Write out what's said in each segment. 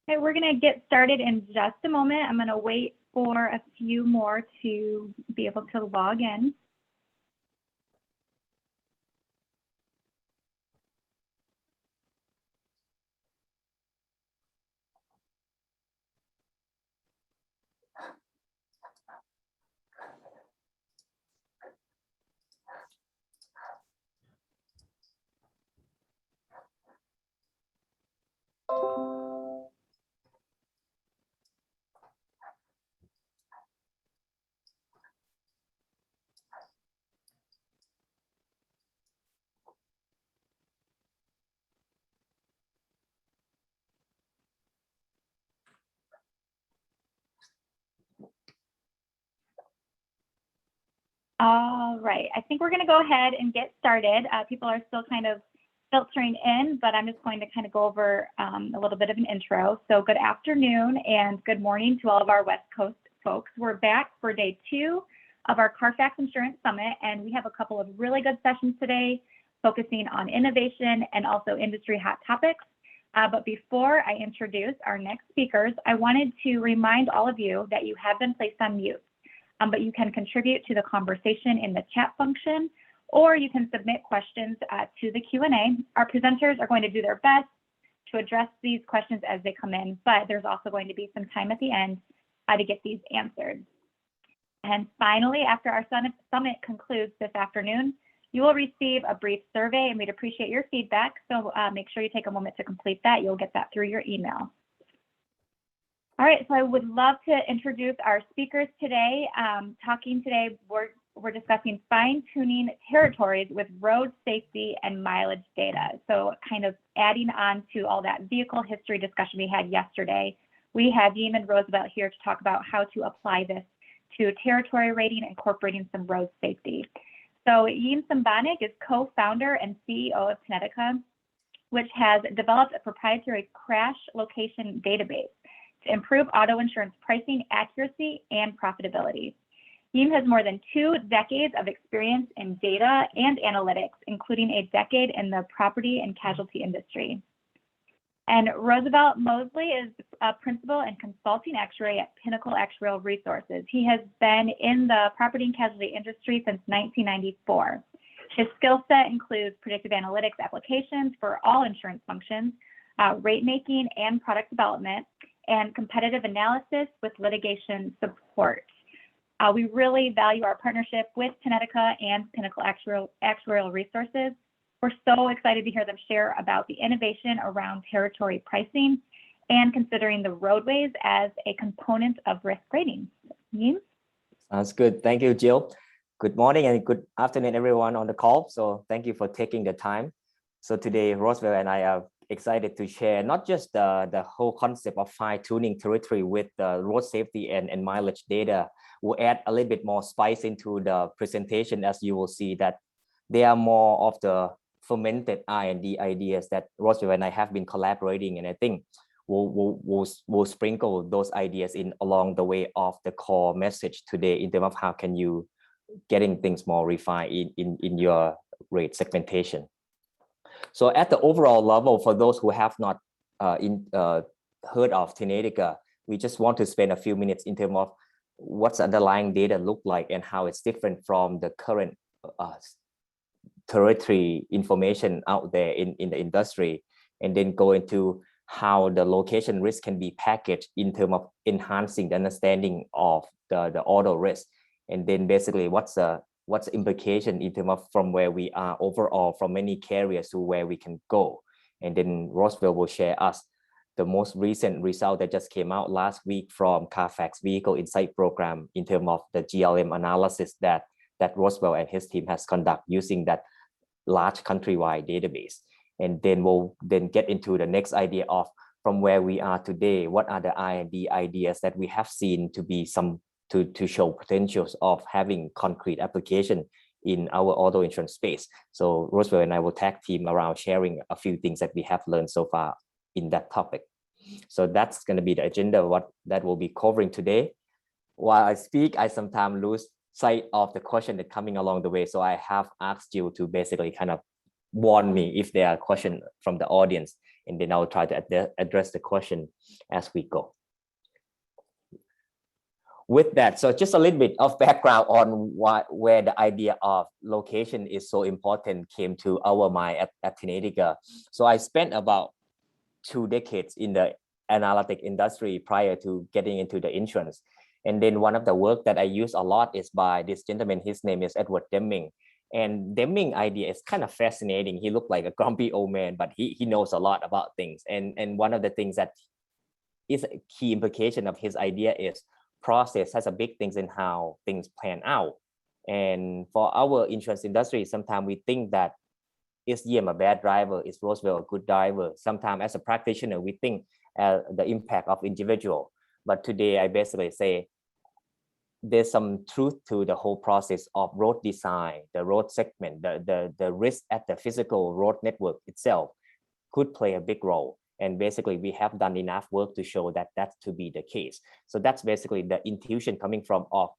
Okay, we're going to get started in just a moment. I'm going to wait for a few more to be able to log in. All right, I think we're going to go ahead and get started. People are still kind of filtering in, but I'm just going to kind of go over a little bit of an intro. So good afternoon and good morning to all of our West Coast folks. We're back for day 2 of our CARFAX Insurance Summit, and we have a couple of really good sessions today focusing on innovation and also industry hot topics. But before I introduce our next speakers, I wanted to remind all of you that you have been placed on mute. But you can contribute to the conversation in the chat function, or you can submit questions to the Q&A. Our presenters are going to do their best to address these questions as they come in, but there's also going to be some time at the end to get these answered. And finally, after our summit concludes this afternoon, you will receive a brief survey, and we'd appreciate your feedback. So make sure you take a moment to complete that. You'll get that through your email. All right, so I would love to introduce our speakers today. Talking today, we're discussing fine-tuning territories with road safety and mileage data. So kind of adding on to all that vehicle history discussion we had yesterday, we have Yiem and Roosevelt here to talk about how to apply this to territory rating, incorporating some road safety. So Yiem Sunbhanich is co-founder and CEO of TNEDICCA, which has developed a proprietary crash location database to improve auto insurance pricing accuracy and profitability. Yiem has more than 2 decades of experience in data and analytics, including a decade in the property and casualty industry. And Roosevelt Mosley is a principal and consulting actuary at Pinnacle Actuarial Resources. He has been in the property and casualty industry since 1994. His skill set includes predictive analytics applications for all insurance functions, rate making and product development, and competitive analysis with litigation support. We really value our partnership with TNEDICCA and Pinnacle Actuarial Resources. We're so excited to hear them share about the innovation around territory pricing and considering the roadways as a component of risk rating. Yiem? Sounds good. Thank you, Jill. Good morning and good afternoon, everyone on the call. So thank you for taking the time. So today, Roosevelt and I are excited to share not just the whole concept of fine-tuning territory with the road safety and mileage data. We'll add a little bit more spice into the presentation, as you will see that they are more of the fermented R&D ideas that Roosevelt and I have been collaborating, and I think we'll sprinkle those ideas in along the way of the core message today in terms of how can you getting things more refined in your rate segmentation. So at the overall level, for those who have not heard of TNEDICCA, we just want to spend a few minutes in terms of what's underlying data look like and how it's different from the current territory information out there in the industry, and then go into how the location risk can be packaged in terms of enhancing the understanding of the auto risk, and then basically what's the implication in terms of from where we are overall from many carriers to where we can go. And then Roosevelt will share us the most recent result that just came out last week from CARFAX Vehicle Insight Program in terms of the GLM analysis that Roosevelt and his team has conducted using that large countrywide database. And then we'll get into the next idea of from where we are today, what are the R&D ideas that we have seen to be some to show potentials of having concrete application in our auto insurance space. So Roosevelt and I will tag team around sharing a few things that we have learned so far in that topic. So that's going to be the agenda, what that will be covering today. While I speak, I sometimes lose sight of the question that coming along the way. So I have asked you to basically kind of warn me if there are questions from the audience. and then I'll try to address the question as we go. With that, so just a little bit of background on where the idea of location is so important came to our mind at TNEDICCA. So I spent about 2 decades in the analytic industry prior to getting into the insurance. And then one of the work that I use a lot is by this gentleman. His name is Edward Deming. And Deming idea is kind of fascinating. He looked like a grumpy old man, but he knows a lot about things. And one of the things that is a key implication of his idea is process has a big things in how things plan out. And for our insurance industry, sometimes we think that is Yiem a bad driver? Is Roosevelt a good driver? Sometimes as a practitioner, we think the impact of individual. But today I basically say there's some truth to the whole process of road design, the road segment, the risk at the physical road network itself could play a big role. And basically we have done enough work to show that that's to be the case. So that's basically the intuition coming from of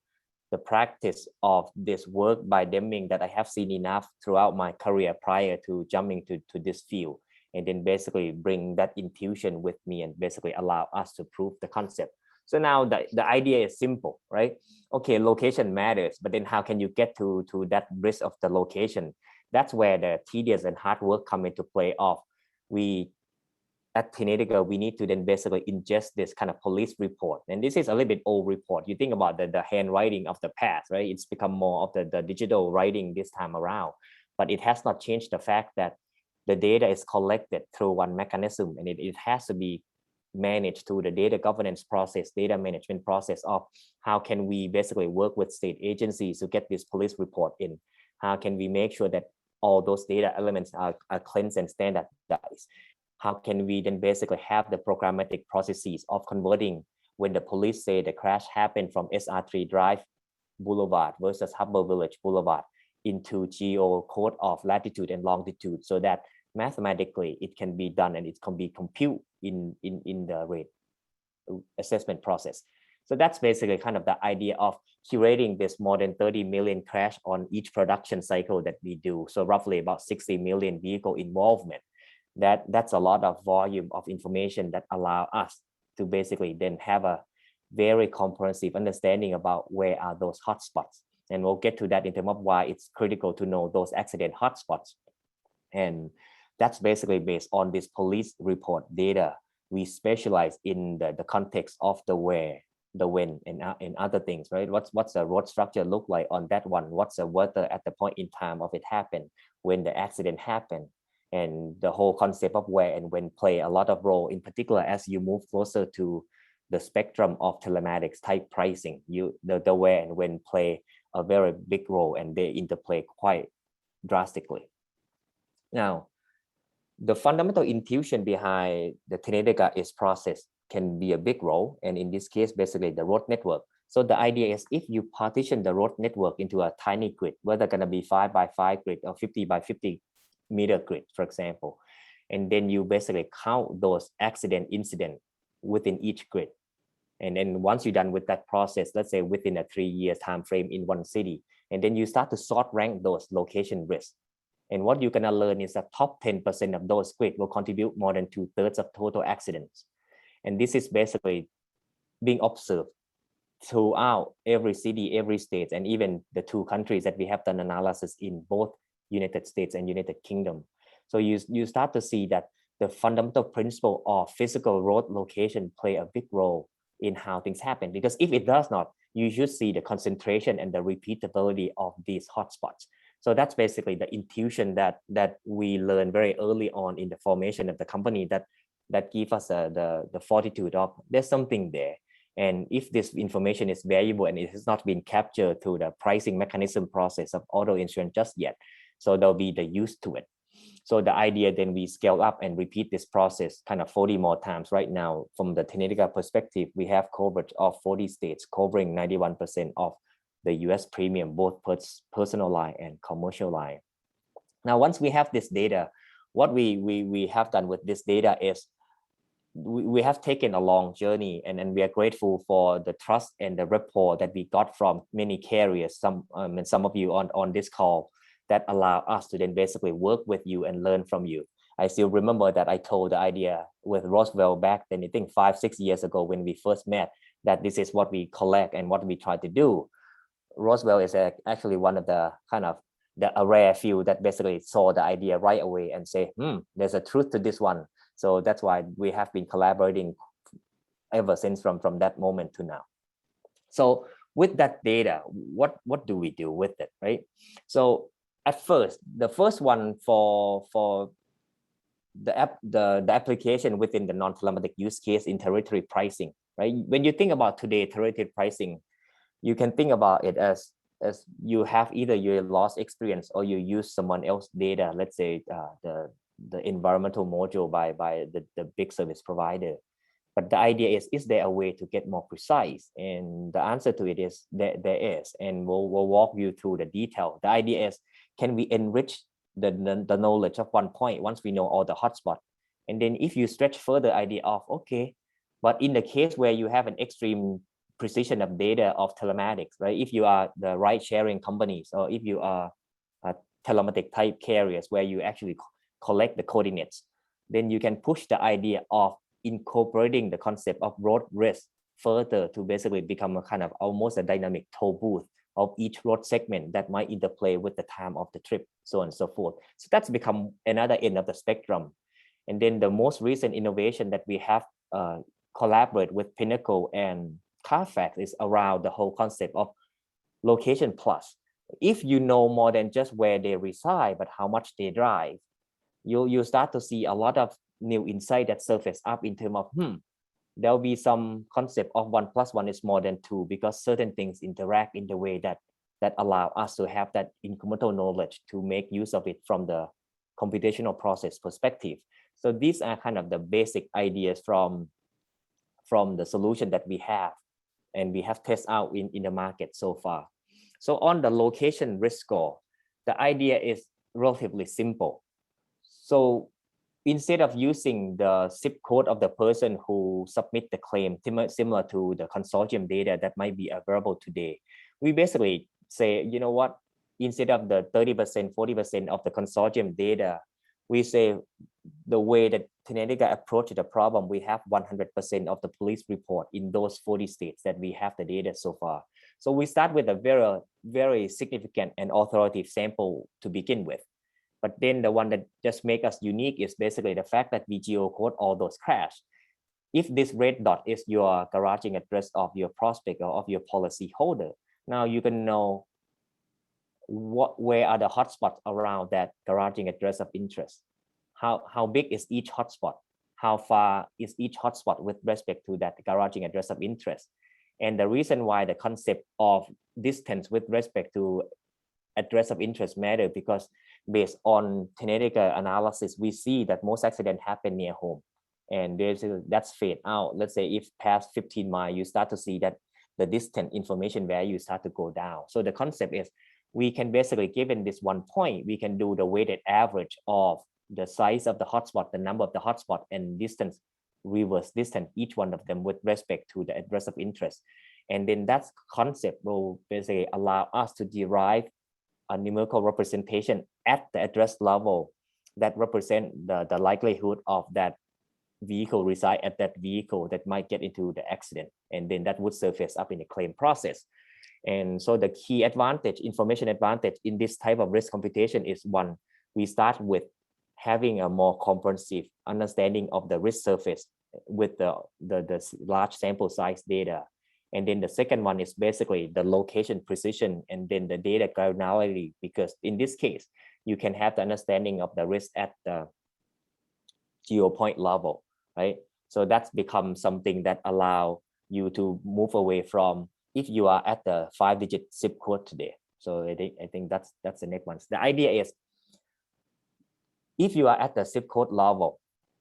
the practice of this work by Deming that I have seen enough throughout my career prior to jumping to this field, and then basically bring that intuition with me and basically allow us to prove the concept. So now the idea is simple, right? Okay, location matters, but then how can you get to that risk of the location? That's where the tedious and hard work come into play of. At TNEDICCA, we need to then basically ingest this kind of police report. And this is a little bit old report. You think about the handwriting of the past, right? It's become more of the digital writing this time around, but it has not changed the fact that the data is collected through one mechanism, and it has to be managed through the data governance process, data management process of how can we basically work with state agencies to get this police report in? How can we make sure that all those data elements are cleansed and standardized? How can we then basically have the programmatic processes of converting when the police say the crash happened from SR3 Drive Boulevard versus Harbor Village Boulevard into geo code of latitude and longitude, so that mathematically it can be done and it can be computed in the rate assessment process. So that's basically kind of the idea of curating this more than 30 million crash on each production cycle that we do. So roughly about 60 million vehicle involvement. That's a lot of volume of information that allow us to basically then have a very comprehensive understanding about where are those hotspots. And we'll get to that in terms of why it's critical to know those accident hotspots. And that's basically based on this police report data. We specialize in the context of the where, the when, and other things, right? What's the road structure look like on that one? What's the weather at the point in time of it happened, when the accident happened? And the whole concept of where and when play a lot of role, in particular as you move closer to the spectrum of telematics type pricing. The where and when play a very big role, and they interplay quite drastically. Now, the fundamental intuition behind the TNEDICCA is process can be a big role, and in this case, basically the road network. So the idea is if you partition the road network into a tiny grid, whether gonna be 5 by 5 grid or 50 by 50 meter grid, for example, and then you basically count those accident incidents within each grid. And then once you're done with that process, let's say within a 3-year time frame in one city, and then you start to sort rank those location risks. And what you're gonna learn is that top 10% of those grids will contribute more than 2/3 of total accidents. And this is basically being observed throughout every city, every state, and even the 2 countries that we have done analysis in, both United States and United Kingdom. So you start to see that the fundamental principle of physical road location play a big role in how things happen, because if it does not, you should see the concentration and the repeatability of these hotspots. So that's basically the intuition that we learned very early on in the formation of the company that give us the fortitude of there's something there. And if this information is valuable and it has not been captured through the pricing mechanism process of auto insurance just yet, so there'll be the use to it. So the idea then we scale up and repeat this process kind of 40 more times. Right now, from the TNEDICCA perspective, we have coverage of 40 states covering 91% of the US premium, both personal line and commercial line. Now, once we have this data, what we have done with this data is we have taken a long journey, and we are grateful for the trust and the rapport that we got from many carriers, some of you on this call, that allow us to then basically work with you and learn from you. I still remember that I told the idea with Roosevelt back then, I think 5-6 years ago when we first met, that this is what we collect and what we try to do. Roosevelt is actually one of the kind of a rare few that basically saw the idea right away and say, there's a truth to this one. So that's why we have been collaborating ever since from that moment to now. So with that data, what do we do with it, right? So at first, the first one for the application within the non-telematic use case in territory pricing, right? When you think about today territory pricing, you can think about it as you have either your loss experience or you use someone else's data, let's say the environmental module by the big service provider. But the idea is there a way to get more precise? And the answer to it is there is, and we'll walk you through the detail. The idea is, can we enrich the knowledge of one point once we know all the hotspots? And then if you stretch further idea of, okay, but in the case where you have an extreme precision of data of telematics, right? If you are the ride sharing companies, or if you are telematic type carriers where you actually collect the coordinates, then you can push the idea of incorporating the concept of road risk further to basically become a kind of almost a dynamic toll booth of each road segment that might interplay with the time of the trip, so on and so forth. So that's become another end of the spectrum. And then the most recent innovation that we have collaborated with Pinnacle and CARFAX is around the whole concept of location plus. If you know more than just where they reside, but how much they drive, you start to see a lot of new insight that surface up in terms of there'll be some concept of 1 + 1 is more than 2, because certain things interact in the way that allow us to have that incremental knowledge to make use of it from the computational process perspective. So these are kind of the basic ideas from the solution that we have and we have tested out in the market so far. So on the location risk score, the idea is relatively simple. So instead of using the zip code of the person who submit the claim, similar to the consortium data that might be available today, we basically say, you know what, instead of the 30%, 40% of the consortium data, we say the way that TNEDICCA approached the problem, we have 100% of the police report in those 40 states that we have the data so far. So we start with a very, very significant and authoritative sample to begin with. But then the one that just make us unique is basically the fact that we geocode all those crash. If this red dot is your garaging address of your prospect or of your policy holder, now you can know where are the hotspots around that garaging address of interest. How big is each hotspot? How far is each hotspot with respect to that garaging address of interest? And the reason why the concept of distance with respect to address of interest matter, because based on TNEDICCA analysis, we see that most accidents happen near home, and that's fade out. Let's say if past 15 miles, you start to see that the distant information value start to go down. So the concept is we can basically, given this one point, we can do the weighted average of the size of the hotspot, the number of the hotspot, and distance, reverse distance, each one of them with respect to the address of interest. And then that concept will basically allow us to derive a numerical representation at the address level that represent the likelihood of that vehicle reside at that vehicle that might get into the accident. And then that would surface up in the claim process. And so the key advantage, information advantage in this type of risk computation is, one, we start with having a more comprehensive understanding of the risk surface with the large sample size data. And then the second one is basically the location precision and then the data granularity, because in this case, you can have the understanding of the risk at the geo point level, right? So that's become something that allow you to move away from if you are at the 5-digit zip code today. So I think that's the next one. The idea is, if you are at the zip code level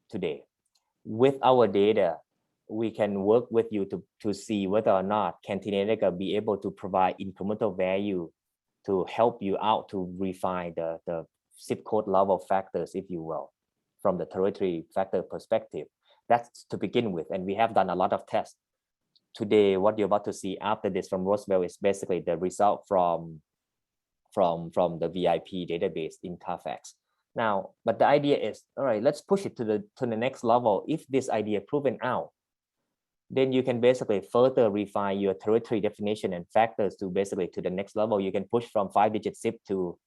today, with our data, we can work with you to see whether or not can TNEDICCA be able to provide incremental value to help you out to refine the zip code level factors, if you will, from the territory factor perspective. That's to begin with, and we have done a lot of tests. Today, what you're about to see after this from Roosevelt is basically the result from the VIP database in CARFAX. Now, but the idea is, all right, let's push it to the next level. If this idea proven out, then you can basically further refine your territory definition and factors to basically to the next level. You can push from 5-digit zip to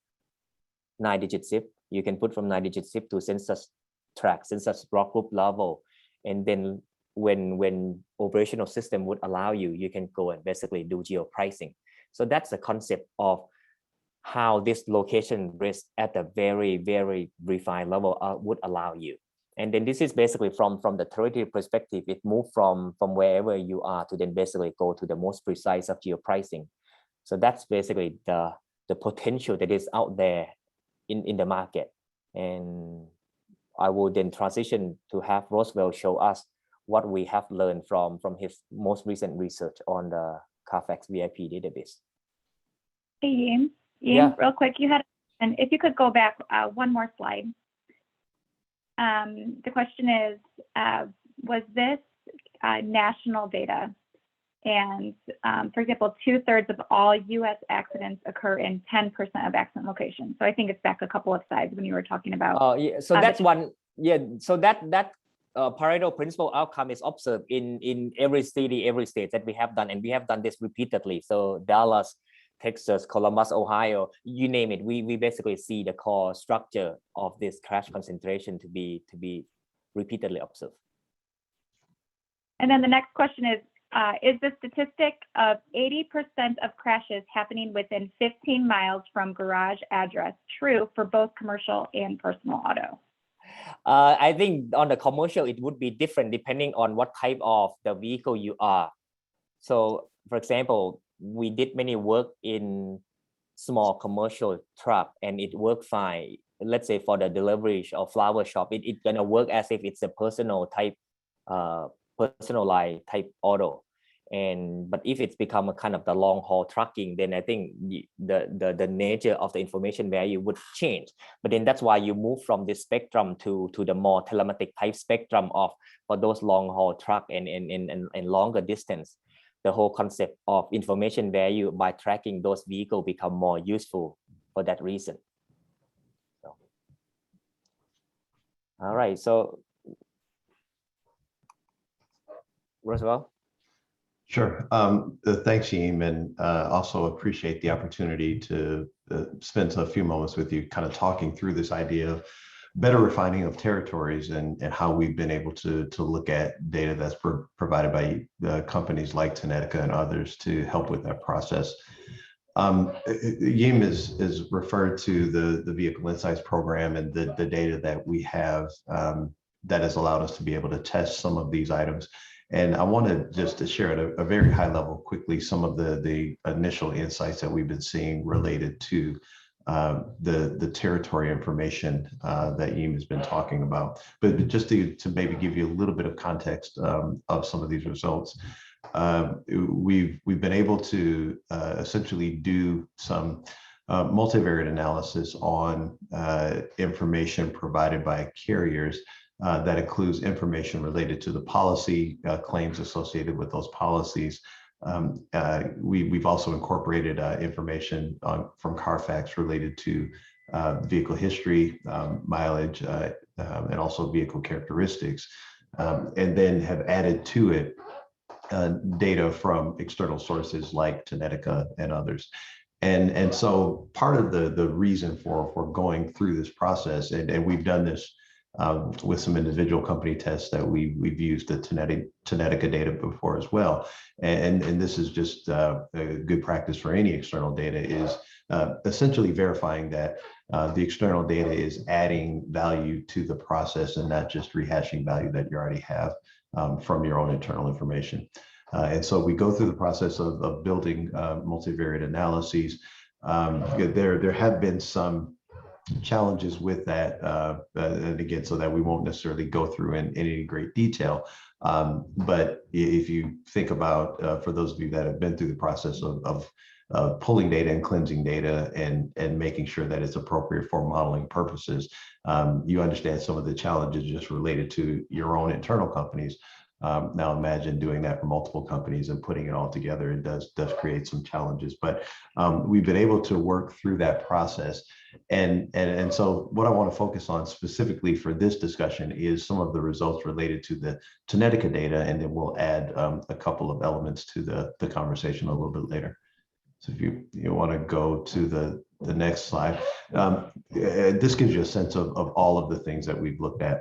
9-digit zip. You can put from 9-digit zip to census tract, census block group level. And then when operational system would allow you, you can go and basically do geo pricing. So that's the concept of how this location risk at a very, very refined level would allow you. And then this is basically from the territory perspective, it moved from wherever you are to then basically go to the most precise of geo pricing. So that's basically the potential that is out there in the market. And I will then transition to have Roosevelt show us what we have learned from his most recent research on the CARFAX VIP database. Hey, Yiem, Yeah. real quick, you had, and if you could go back one more slide. The question is, was this national data? And for example, 2/3 of all US accidents occur in 10% of accident locations. So I think it's back a couple of slides when you were talking about. Yeah, so that's one. Yeah, so that Pareto principle outcome is observed in every city, every state that we have done, and we have done this repeatedly. So Dallas, Texas, Columbus, Ohio, you name it. We basically see the core structure of this crash concentration to be repeatedly observed. And then the next question is the statistic of 80% of crashes happening within 15 miles from garage address true for both commercial and personal auto? I think on the commercial, it would be different depending on what type of the vehicle you are. So for example, we did many work in small commercial truck and it worked fine. Let's say for the delivery or flower shop, it's gonna work as if it's a personal type, personalized type auto. But if it's become a kind of the long haul trucking, then I think the nature of the information value would change. But then that's why you move from this spectrum to the more telematic type spectrum of for those long haul truck and longer distance. The whole concept of information value by tracking those vehicles become more useful for that reason. So. All right, so Roosevelt. Sure. Thanks, Yiem, and also appreciate the opportunity to spend a few moments with you kind of talking through this idea of better refining of territories and how we've been able to look at data that's provided by companies like TNEDICCA and others to help with that process. Yiem is referred to the Vehicle Insights program and the data that we have that has allowed us to be able to test some of these items. And I wanted just to share at a very high level quickly some of the initial insights that we've been seeing related to the territory information that Yiem has been talking about. But just to maybe give you a little bit of context of some of these results, we've been able to essentially do some multivariate analysis on information provided by carriers that includes information related to the policy claims associated with those policies. We've also incorporated information from CARFAX related to vehicle history, mileage, and also vehicle characteristics, and then have added to it data from external sources like TNEDICCA and others. And so part of the reason for going through this process, and we've done this with some individual company tests that we've used the TNEDICCA data before as well. And this is just a good practice for any external data, is essentially verifying that the external data is adding value to the process and not just rehashing value that you already have from your own internal information. And so we go through the process of building multivariate analyses. There have been some challenges with that, and again, so that we won't necessarily go through in any great detail. But if you think about, for those of you that have been through the process of pulling data and cleansing data and making sure that it's appropriate for modeling purposes, you understand some of the challenges just related to your own internal companies. Now imagine doing that for multiple companies and putting it all together. It does create some challenges, but we've been able to work through that process. And so what I want to focus on specifically for this discussion is some of the results related to the TNEDICCA data, and then we'll add a couple of elements to the conversation a little bit later. So if you want to go to the next slide, this gives you a sense of all of the things that we've looked at.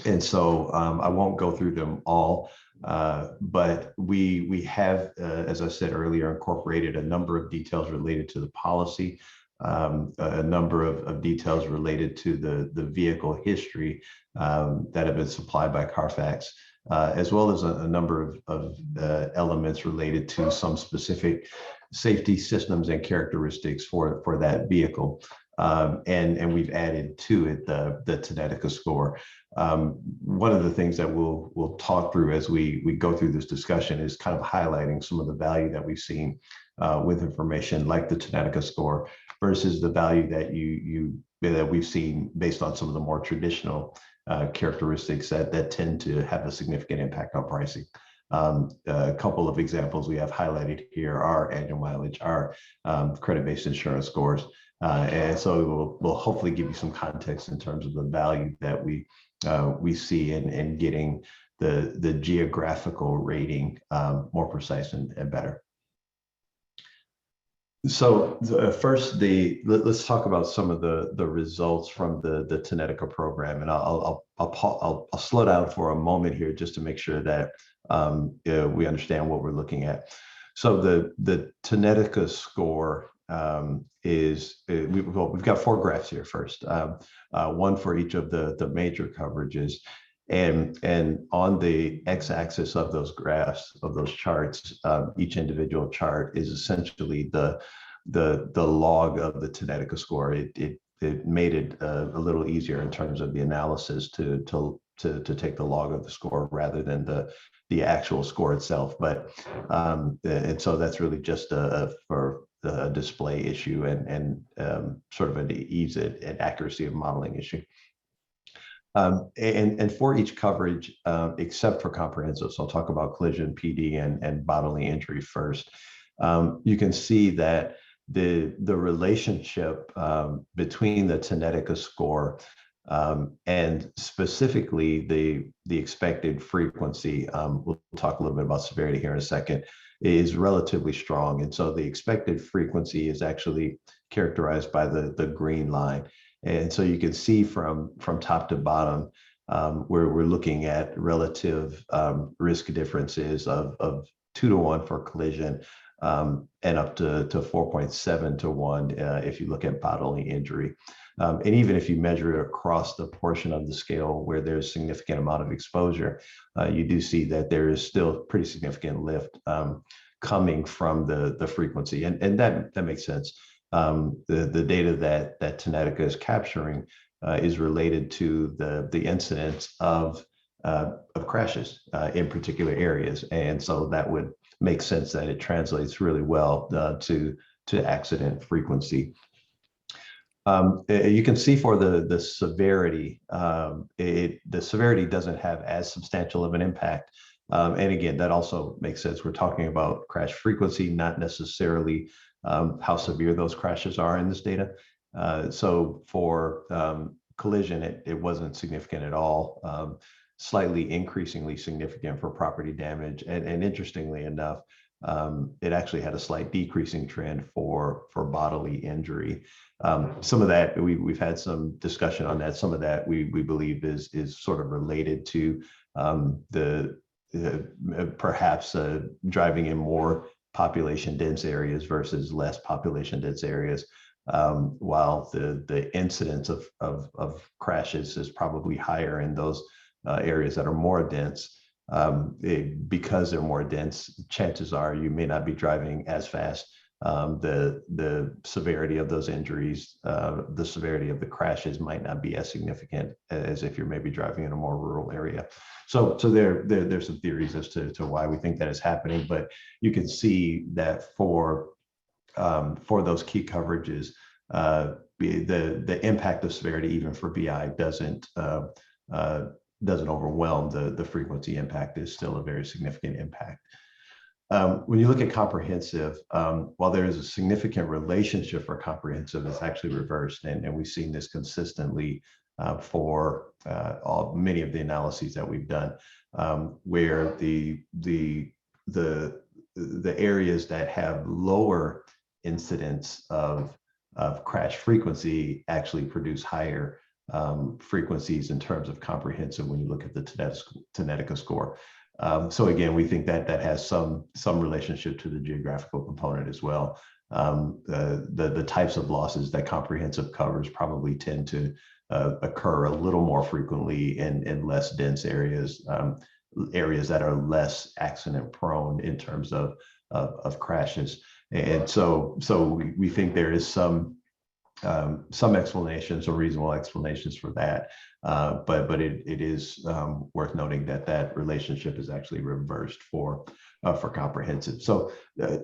And so I won't go through them all, but we have, as I said earlier, incorporated a number of details related to the policy, a number of details related to the vehicle history that have been supplied by CARFAX, as well as a number of elements related to some specific safety systems and characteristics for that vehicle. And we've added to it the TNEDICCA score. One of the things that we'll talk through as we go through this discussion is kind of highlighting some of the value that we've seen with information like the TNEDICCA score versus the value that we've seen based on some of the more traditional characteristics that tend to have a significant impact on pricing. A couple of examples we have highlighted here are annual mileage, our credit-based insurance scores. And so we'll hopefully give you some context in terms of the value that we see in getting the geographical rating more precise and better. So first, let's talk about some of the results from the TNEDICCA program, and I'll slow down for a moment here just to make sure that we understand what we're looking at. So the TNEDICCA score we've got 4 graphs here first, one for each of the major coverages, and on the x-axis of those graphs, of those charts, each individual chart is essentially the log of the TNEDICCA score. It made it a little easier in terms of the analysis to take the log of the score rather than the actual score itself. But and so that's really just for a display issue and sort of an ease and accuracy of modeling issue. And for each coverage, except for comprehensive, so I'll talk about collision, PD, and bodily injury first. You can see that the relationship between the TNEDICCA score and specifically the expected frequency, we'll talk a little bit about severity here in a second, is relatively strong. And so the expected frequency is actually characterized by the green line. And so you can see from top to bottom where we're looking at relative risk differences of 2 to 1 for collision and up to 4.7 to 1 if you look at bodily injury. And even if you measure it across the portion of the scale where there's significant amount of exposure, you do see that there is still pretty significant lift coming from the frequency. And that makes sense. The data that TNEDICCA is capturing is related to the incidence of crashes in particular areas. And so that would make sense that it translates really well to accident frequency. You can see for the severity, the severity doesn't have as substantial of an impact. And again, that also makes sense. We're talking about crash frequency, not necessarily how severe those crashes are in this data. So for collision, it wasn't significant at all, slightly increasingly significant for property damage. And interestingly enough, it actually had a slight decreasing trend for bodily injury. Some of that, we've had some discussion on that. Some of that we believe is sort of related to perhaps driving in more population dense areas versus less population dense areas, while the incidence of crashes is probably higher in those areas that are more dense. Because they're more dense, chances are you may not be driving as fast. The severity of those injuries, the severity of the crashes might not be as significant as if you're maybe driving in a more rural area. So there's some theories as to why we think that is happening, but you can see that for those key coverages, the impact of severity even for BI doesn't doesn't overwhelm the frequency impact, is still a very significant impact. When you look at comprehensive, while there is a significant relationship for comprehensive, it's actually reversed, and we've seen this consistently for many of the analyses that we've done, where the areas that have lower incidence of crash frequency actually produce higher frequencies in terms of comprehensive when you look at the TNEDICCA score. So again, we think that that has some relationship to the geographical component as well. The types of losses that comprehensive covers probably tend to occur a little more frequently in less dense areas, areas that are less accident prone in terms of crashes. And so we think there is some explanations or reasonable explanations for that, but it is worth noting that that relationship is actually reversed for comprehensive. So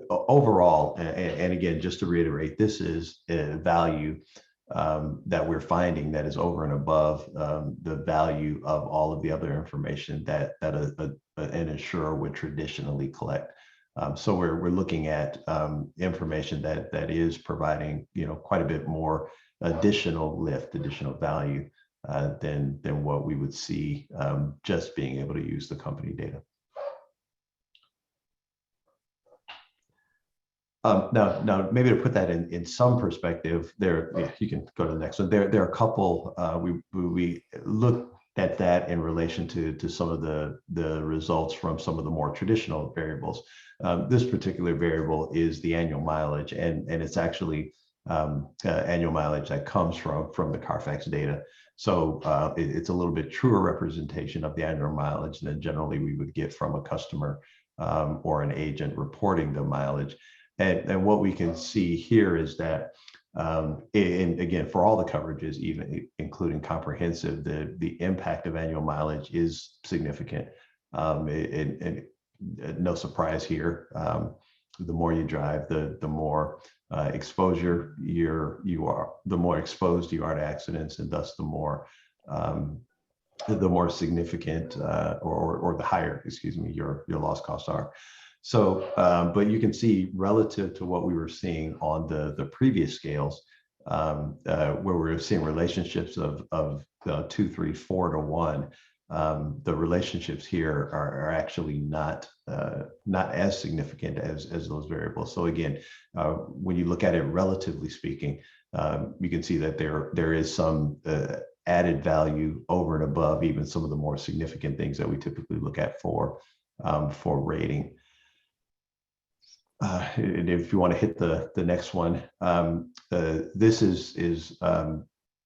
overall, and again, just to reiterate, this is a value that we're finding that is over and above the value of all of the other information that an insurer would traditionally collect. So we're looking at information that is providing, quite a bit more additional lift, additional value than what we would see just being able to use the company data. Now, maybe to put that in some perspective, you can go to the next one. There are a couple, we looked at that in relation to some of the results from some of the more traditional variables. This particular variable is the annual mileage, and it's actually annual mileage that comes from the CARFAX data. So it's a little bit truer representation of the annual mileage than generally we would get from a customer or an agent reporting the mileage. And what we can see here is that, and again, for all the coverages, even including comprehensive, the impact of annual mileage is significant. And no surprise here. The more you drive, the more exposure you are, the more exposed you are to accidents, and thus the more significant or the higher, excuse me, your loss costs are. So, but you can see relative to what we were seeing on the previous scales, where we're seeing relationships of 2, 3, 4 to 1. The relationships here are actually not as significant as those variables. So again, when you look at it relatively speaking, you can see that there is some added value over and above even some of the more significant things that we typically look at for rating. And if you want to hit the next one, this is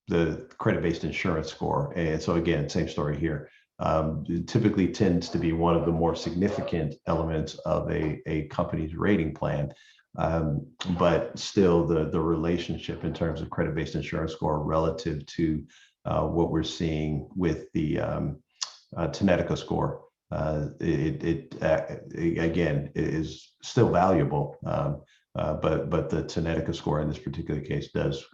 the credit-based insurance score. And so again, same story here. It typically tends to be one of the more significant elements of a company's rating plan. But still the relationship in terms of credit-based insurance score relative to what we're seeing with the TNEDICCA score, again, is still valuable, but the TNEDICCA score in this particular case does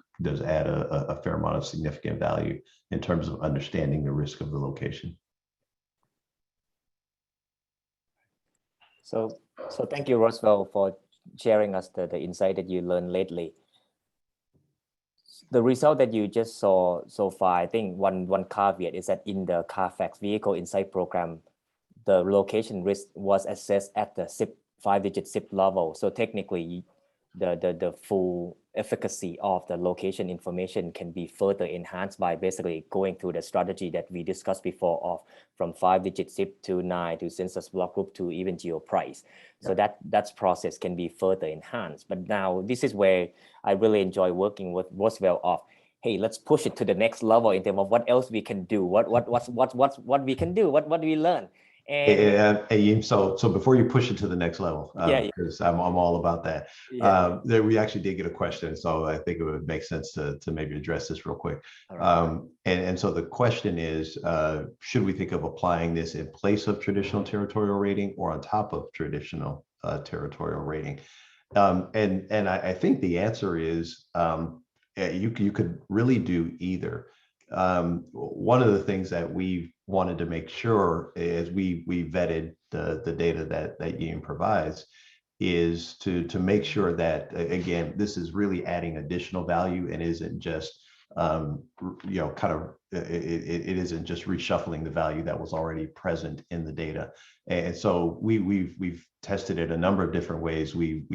add a fair amount of significant value in terms of understanding the risk of the location. So thank you, Roosevelt, for sharing us the insight that you learned lately. The result that you just saw so far, I think one caveat is that in the CARFAX Vehicle Insight Program, the location risk was assessed at the 5-digit zip level. So technically, the full efficacy of the location information can be further enhanced by basically going through the strategy that we discussed before of from 5-digit zip to 9 to census block group to even geo price. So that process can be further enhanced. But now this is where I really enjoy working with Roosevelt of, hey, let's push it to the next level in terms of what else we can do, what we can do, what do we learn. And Yiem, so before you push it to the next level, because I'm all about that. There, we actually did get a question, so I think it would make sense to maybe address this real quick. Right. And so the question is, should we think of applying this in place of traditional territorial rating or on top of traditional territorial rating? And I think the answer is you could really do either. One of the things that we've wanted to make sure, as we vetted the data that Yiem provides, is to make sure that, again, this is really adding additional value and isn't just it isn't just reshuffling the value that was already present in the data. And so we've tested it a number of different ways. We've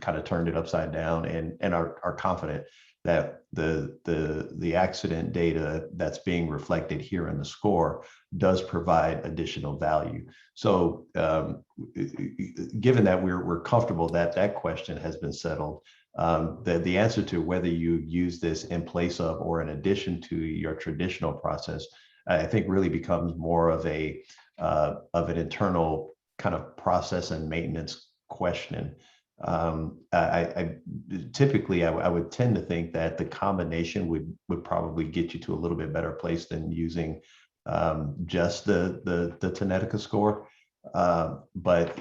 kind of turned it upside down and are confident that the accident data that's being reflected here in the score does provide additional value. So given that we're comfortable that that question has been settled, the answer to whether you use this in place of or in addition to your traditional process, I think really becomes more of an internal kind of process and maintenance question. I typically would tend to think that the combination would probably get you to a little bit better place than using just the TNEDICCA score. But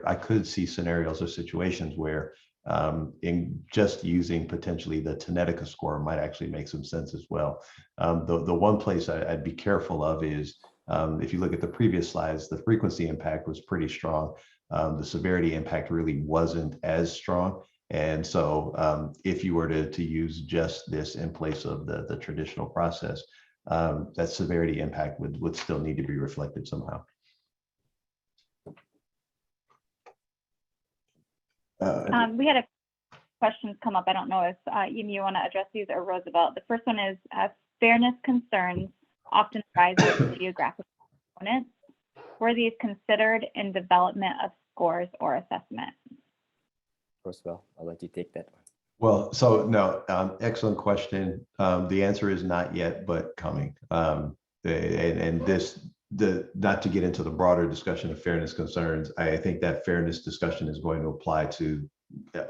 I could see scenarios or situations where in just using potentially the TNEDICCA score might actually make some sense as well. The one place I'd be careful of is if you look at the previous slides, the frequency impact was pretty strong. The severity impact really wasn't as strong. And so if you were to use just this in place of the traditional process, that severity impact would still need to be reflected somehow. We had a questions come up. I don't know if Yiem, you want to address these or Roosevelt. The first one is fairness concerns often arise with geographic components. Were these considered in development of scores or assessment? Roosevelt, I'll let you take that one. Well, so no, excellent question. The answer is not yet, but coming. Not to get into the broader discussion of fairness concerns, I think that fairness discussion is going to apply to,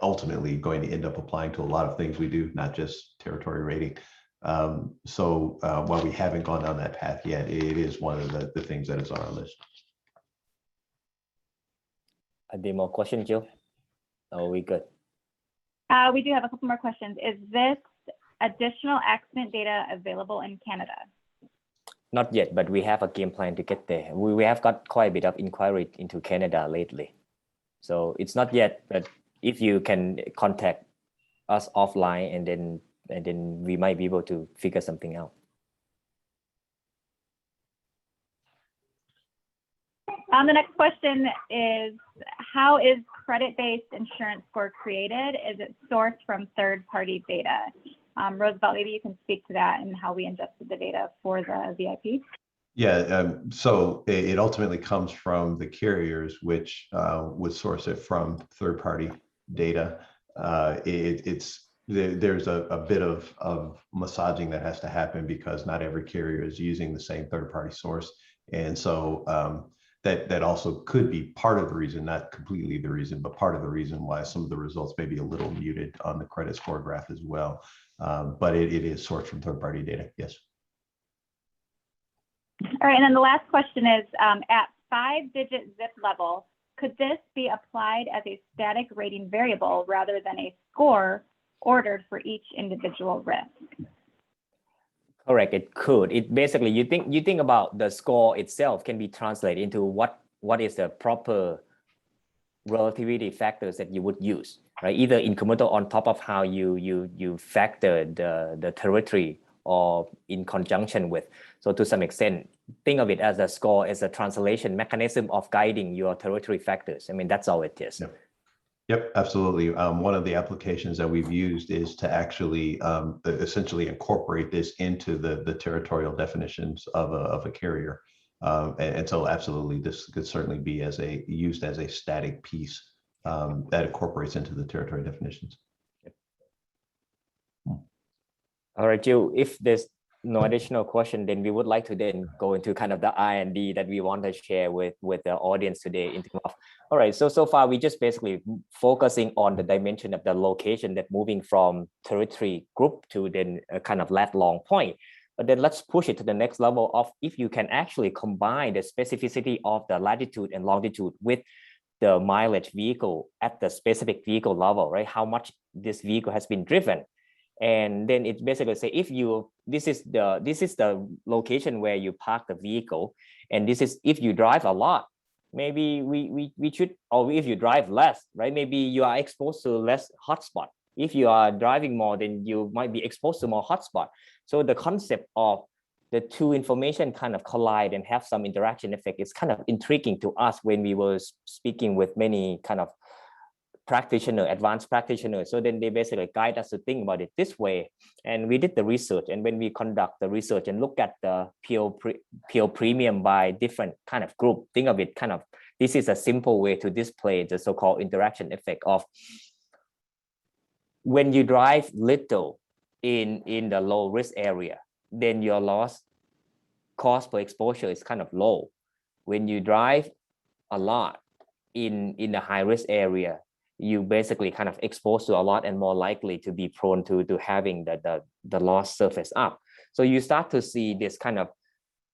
ultimately going to end up applying to a lot of things we do, not just territory rating. So while we haven't gone down that path yet, it is one of the things that is on our list. Are there more questions, Jill? Are we good? We do have a couple more questions. Is this additional accident data available in Canada? Not yet, but we have a game plan to get there. We have got quite a bit of inquiry into Canada lately. So it's not yet, but if you can contact us offline and then we might be able to figure something out. The next question is, how is credit-based insurance score created? Is it sourced from third-party data? Roosevelt, maybe you can speak to that and how we ingested the data for the VIP. Yeah, so it ultimately comes from the carriers, which would source it from third-party data. There's a bit of massaging that has to happen because not every carrier is using the same third-party source. And so that also could be part of the reason, not completely the reason, but part of the reason why some of the results may be a little muted on the credit score graph as well. But it is sourced from third-party data, yes. All right, and then the last question is, at 5-digit zip level, could this be applied as a static rating variable rather than a score ordered for each individual risk? Correct, it could. It basically, you think about the score itself can be translated into what is the proper relativity factors that you would use, right? Either incremental on top of how you factor the territory or in conjunction with. So to some extent, think of it as a score as a translation mechanism of guiding your territory factors. I mean, that's all it is. Yep, absolutely. One of the applications that we've used is to actually essentially incorporate this into the territorial definitions of a carrier. And so absolutely, this could certainly be used as a static piece that incorporates into the territory definitions. All right, Jill, if there's no additional question, then we would like to then go into kind of the R&D that we want to share with the audience today. In terms of, all right, so far we just basically focusing on the dimension of the location that moving from territory group to then a kind of lat long point. But then let's push it to the next level of if you can actually combine the specificity of the latitude and longitude with the mileage vehicle at the specific vehicle level, right? How much this vehicle has been driven. And then it basically say if you this is the location where you park the vehicle, and this is if you drive a lot, maybe we should, or if you drive less, right, maybe you are exposed to less hotspot. If you are driving more, then you might be exposed to more hotspot. So the concept of the two information kind of collide and have some interaction effect is kind of intriguing to us when we were speaking with many kind of practitioner, advanced practitioners. So then they basically guide us to think about it this way. And we did the research. And when we conduct the research and look at the PO premium by different kind of group, think of it kind of, this is a simple way to display the so-called interaction effect of when you drive little in the low risk area, then your loss cost per exposure is kind of low. When you drive a lot in the high risk area, you basically kind of exposed to a lot and more likely to be prone to having the loss surface up. So you start to see this kind of,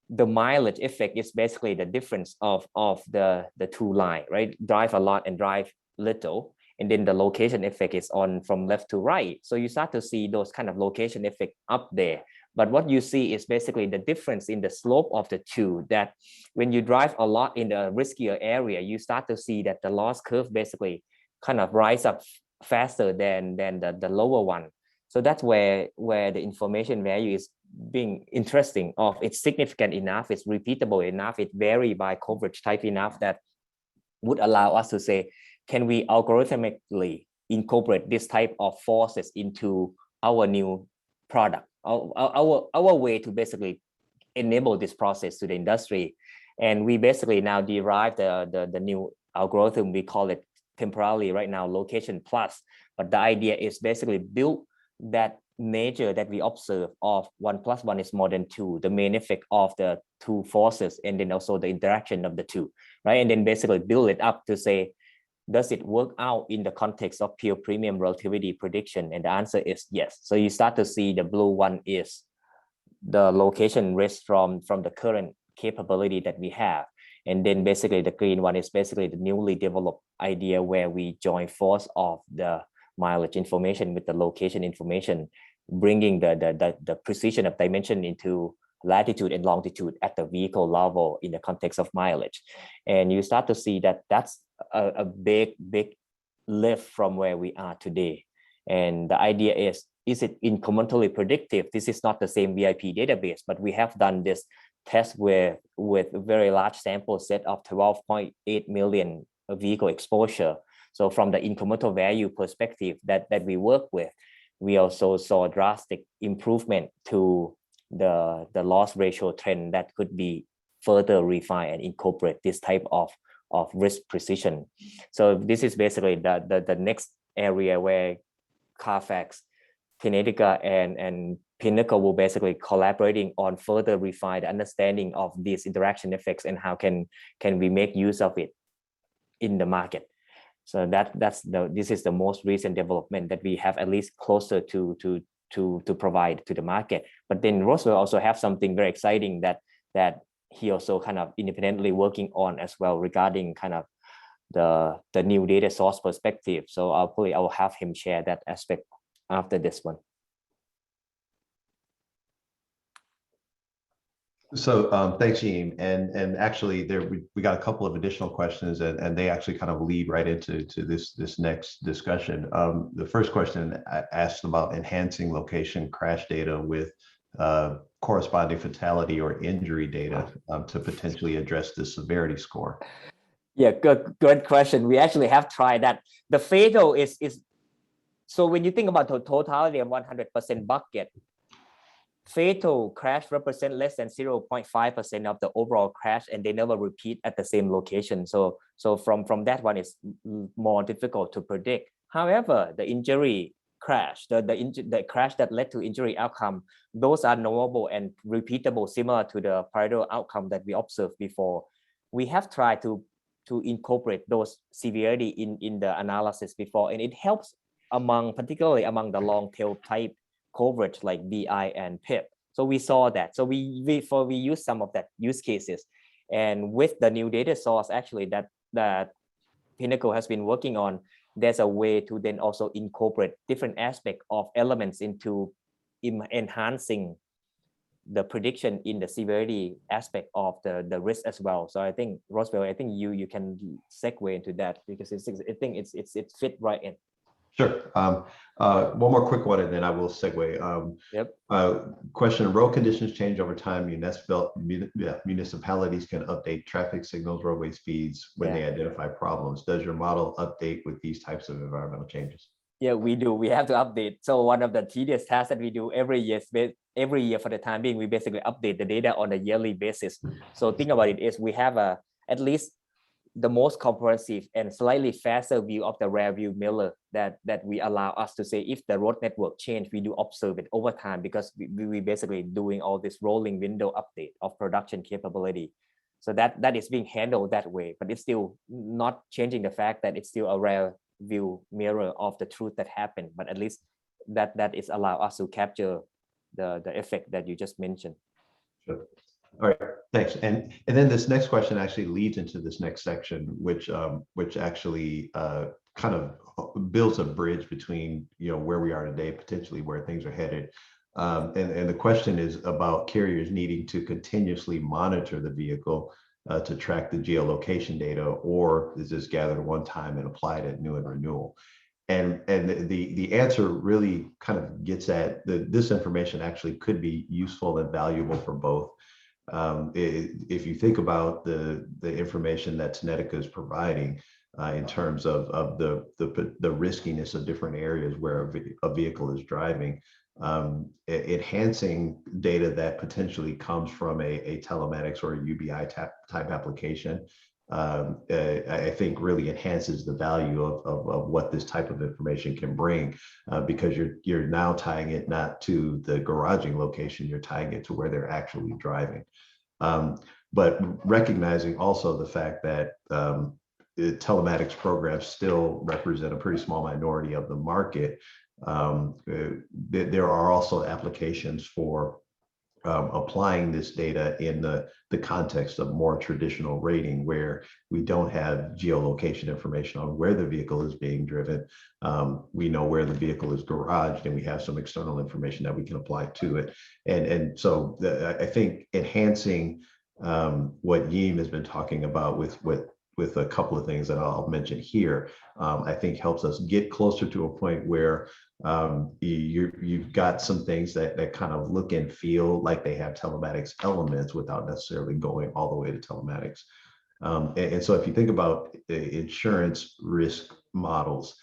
the mileage effect is basically the difference of the two lines, right? Drive a lot and drive little. And then the location effect is on from left to right. So you start to see those kind of location effect up there. But what you see is basically the difference in the slope of the two, that when you drive a lot in the riskier area, you start to see that the loss curve basically kind of rise up faster than the lower one. So that's where the information value is being interesting of, it's significant enough, it's repeatable enough, it vary by coverage type enough that would allow us to say, can we algorithmically incorporate this type of forces into our new product, our way to basically enable this process to the industry. And we basically now derive the new algorithm, we call it temporarily right now location plus, but the idea is basically build that nature that we observe of 1 + 1 is more than 2, the main effect of the two forces, and then also the interaction of the two, right? And then basically build it up to say, does it work out in the context of pure premium relativity prediction? And the answer is yes. So you start to see the blue one is the location risk from the current capability that we have. And then basically the green one is basically the newly developed idea where we join force of the mileage information with the location information, bringing the precision of dimension into latitude and longitude at the vehicle level in the context of mileage. And you start to see that that's a big lift from where we are today. And the idea is it incrementally predictive? This is not the same VIP database, but we have done this test with a very large sample set of 12.8 million vehicle exposure. So from the incremental value perspective that we work with, we also saw drastic improvement to the loss ratio trend that could be further refined and incorporate this type of risk precision. So this is basically the next area where CARFAX, TNEDICCA and Pinnacle will basically collaborating on further refine the understanding of these interaction effects and how can we make use of it in the market. So this is the most recent development that we have at least closer to provide to the market. But then Roosevelt also have something very exciting that he also kind of independently working on as well regarding kind of the new data source perspective. So I will have him share that aspect after this one. So thanks, Yiem. And actually we got a couple of additional questions and they actually kind of lead right into this next discussion. The first question asked about enhancing location crash data with corresponding fatality or injury data to potentially address the severity score. Yeah, good question. We actually have tried that. The fatal is so when you think about the totality of 100% bucket, fatal crash represent less than 0.5% of the overall crash, and they never repeat at the same location. So from that one, it's more difficult to predict. However, the injury crash, the crash that led to injury outcome, those are knowable and repeatable, similar to the prior outcome that we observed before. We have tried to incorporate those severity in the analysis before, and it helps particularly among the long tail type coverage like BI and PIP. So we saw that. So we use some of that use cases, and with the new data source actually that Pinnacle has been working on, there's a way to then also incorporate different aspects of elements into enhancing the prediction in the severity aspect of the risk as well. So I think, Roosevelt, I think you can segue into that, because I think it's fit right in. Sure. One more quick one, and then I will segue. Yep. Question: road conditions change over time. Municipalities can update traffic signals, roadway speeds when they identify problems. Does your model update with these types of environmental changes? Yeah, we do. We have to update. So one of the tedious tasks that we do every year for the time being, we basically update the data on a yearly basis. So think about it is we have at least the most comprehensive and slightly faster view of the rear view mirror that we allow us to say if the road network change, we do observe it over time, because we basically doing all this rolling window update of production capability. So that is being handled that way, but it's still not changing the fact that it's still a rear view mirror of the truth that happened, but at least that is allow us to capture the effect that you just mentioned. Sure. All right, thanks. And then this next question actually leads into this next section, which actually kind of builds a bridge between where we are today, potentially where things are headed. And the question is about carriers needing to continuously monitor the vehicle to track the geolocation data, or is this gathered one time and applied at new and renewal? And the answer really kind of gets at this information actually could be useful and valuable for both. If you think about the information that TNEDICCA is providing in terms of the riskiness of different areas where a vehicle is driving, enhancing data that potentially comes from a telematics or a UBI type application, I think really enhances the value of what this type of information can bring, because you're now tying it not to the garaging location, you're tying it to where they're actually driving. But recognizing also the fact that telematics programs still represent a pretty small minority of the market, there are also applications for applying this data in the context of more traditional rating, where we don't have geolocation information on where the vehicle is being driven. We know where the vehicle is garaged, and we have some external information that we can apply to it. And so I think enhancing what Yiem has been talking about with a couple of things that I'll mention here, I think helps us get closer to a point where you've got some things that kind of look and feel like they have telematics elements without necessarily going all the way to telematics. And so if you think about insurance risk models,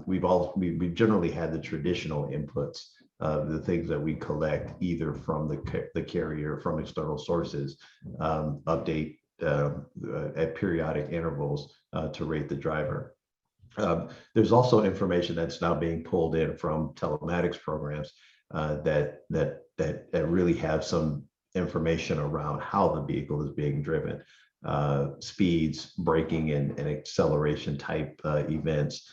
we've generally had the traditional inputs, the things that we collect either from the carrier, from external sources, update at periodic intervals to rate the driver. There's also information that's now being pulled in from telematics programs that really have some information around how the vehicle is being driven, speeds, braking and acceleration type events,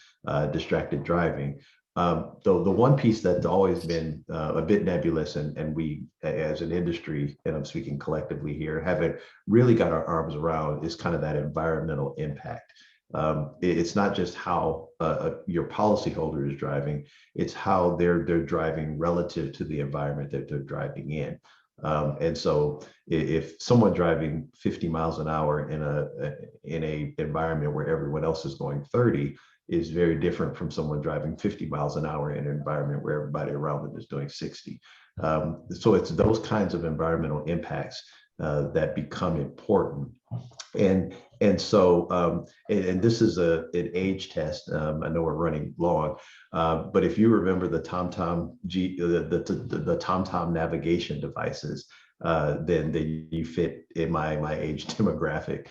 distracted driving. The one piece that's always been a bit nebulous, and we as an industry, and I'm speaking collectively here, haven't really got our arms around, is kind of that environmental impact. It's not just how your policyholder is driving, it's how they're driving relative to the environment that they're driving in. And so if someone driving 50 miles an hour in a environment where everyone else is going 30 is very different from someone driving 50 miles an hour in an environment where everybody around them is doing 60. So it's those kinds of environmental impacts that become important. And so this is an age test. I know we're running long, but if you remember the TomTom the TomTom navigation devices, then you fit in my age demographic.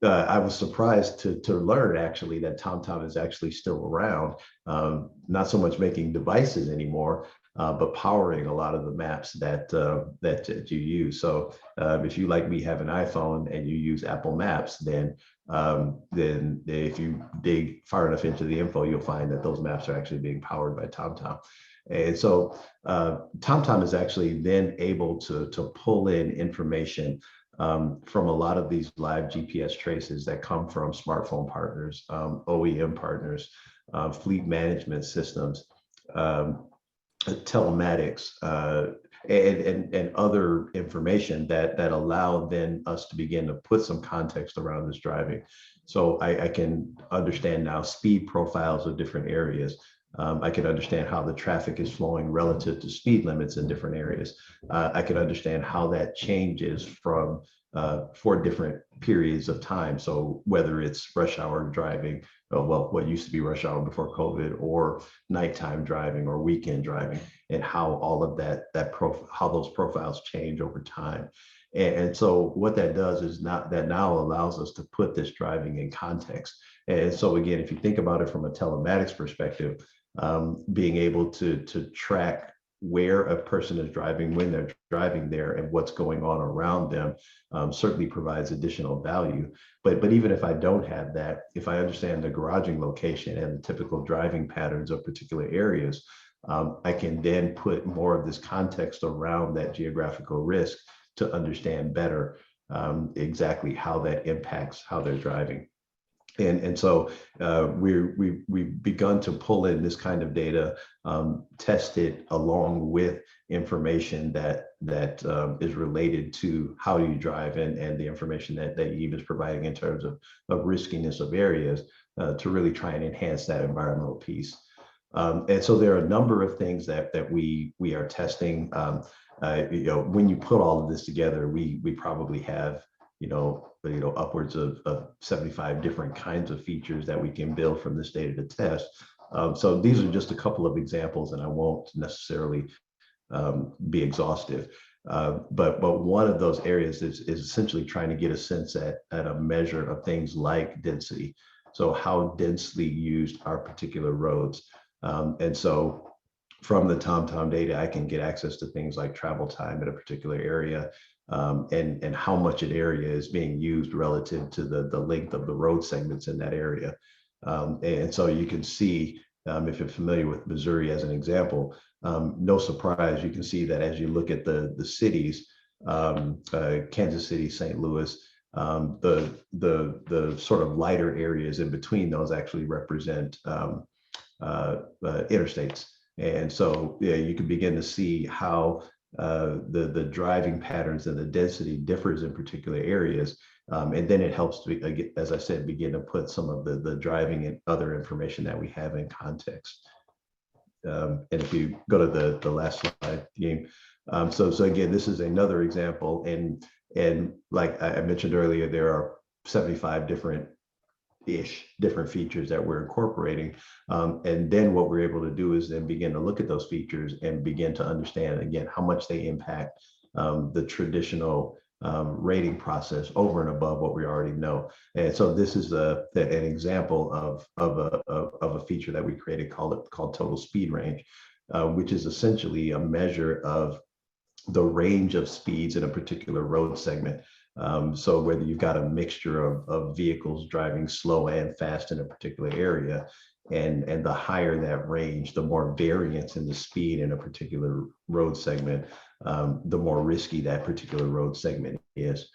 I was surprised to learn actually that TomTom is actually still around, not so much making devices anymore, but powering a lot of the maps that you use. So if you, like me, have an iPhone and you use Apple Maps, then if you dig far enough into the info, you'll find that those maps are actually being powered by TomTom. And so TomTom is actually then able to pull in information from a lot of these live GPS traces that come from smartphone partners, OEM partners, fleet management systems, telematics, and other information that allow then us to begin to put some context around this driving. So I can understand now speed profiles of different areas. I can understand how the traffic is flowing relative to speed limits in different areas. I can understand how that changes from for different periods of time. So whether it's rush hour driving, well, what used to be rush hour before COVID, or nighttime driving or weekend driving, and how all of how those profiles change over time. And so what that does is that now allows us to put this driving in context. And so again, if you think about it from a telematics perspective, being able to track where a person is driving, when they're driving there, and what's going on around them certainly provides additional value. But even if I don't have that, if I understand the garaging location and the typical driving patterns of particular areas, I can then put more of this context around that geographical risk to understand better exactly how that impacts how they're driving. And so we've begun to pull in this kind of data, test it along with information that is related to how you drive, and the information that Yiem is providing in terms of riskiness of areas to really try and enhance that environmental piece. And so there are a number of things that we are testing. When you put all of this together, we probably have upwards of 75 different kinds of features that we can build from this data to test. So these are just a couple of examples, and I won't necessarily be exhaustive. But one of those areas is essentially trying to get a sense at a measure of things like density. So how densely used are particular roads? And so from the TomTom data, I can get access to things like travel time in a particular area, and how much an area is being used relative to the length of the road segments in that area. And so you can see, if you're familiar with Missouri as an example, no surprise, you can see that as you look at the cities, Kansas City, St. Louis, the sort of lighter areas in between those actually represent interstates. And so you can begin to see how the driving patterns and the density differs in particular areas. And then it helps to, as I said, begin to put some of the driving and other information that we have in context. And if you go to the last slide, Yiem. So again, this is another example. And like I mentioned earlier, there are 75 different features that we're incorporating. And then what we're able to do is then begin to look at those features and begin to understand, again, how much they impact the traditional rating process over and above what we already know. And so this is an example of a feature that we created called total speed range, which is essentially a measure of the range of speeds in a particular road segment. So whether you've got a mixture of vehicles driving slow and fast in a particular area, and the higher that range, the more variance in the speed in a particular road segment, the more risky that particular road segment is,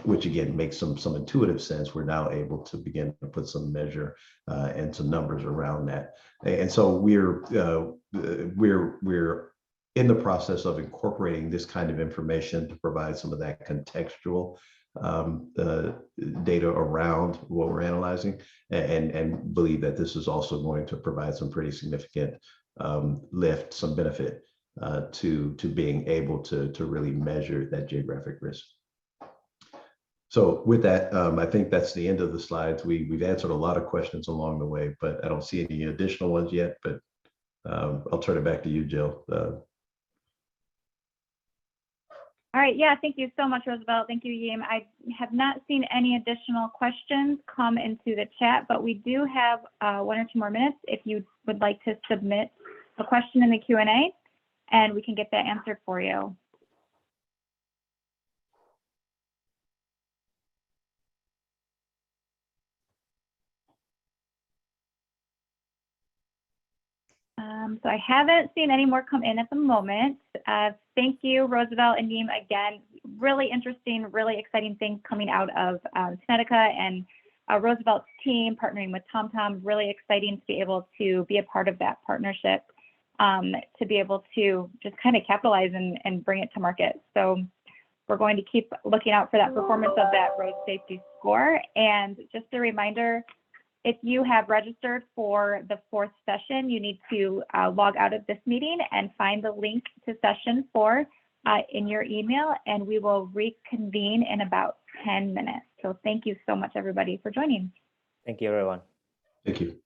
which again makes some intuitive sense. We're now able to begin to put some measure and some numbers around that. And so we're in the process of incorporating this kind of information to provide some of that contextual data around what we're analyzing, and believe that this is also going to provide some pretty significant lift, some benefit to being able to really measure that geographic risk. So with that, I think that's the end of the slides. We've answered a lot of questions along the way, but I don't see any additional ones yet, but I'll turn it back to you, Jill. All right, yeah, thank you so much, Roosevelt. Thank you, Yiem. I have not seen any additional questions come into the chat, but we do have 1 or 2 more minutes if you would like to submit a question in the Q&A, and we can get that answered for you. So I haven't seen any more come in at the moment. Thank you, Roosevelt and Yiem, again. really interesting, really exciting things coming out of TNEDICCA and Roosevelt's team partnering with TomTom. Really exciting to be able to be a part of that partnership, to be able to just kind of capitalize and bring it to market. So we're going to keep looking out for that performance of that road safety score. And just a reminder, if you have registered for the 4th session, you need to log out of this meeting and find the link to session 4 in your email, and we will reconvene in about 10 minutes. So thank you so much, everybody, for joining. Thank you, everyone. Thank you.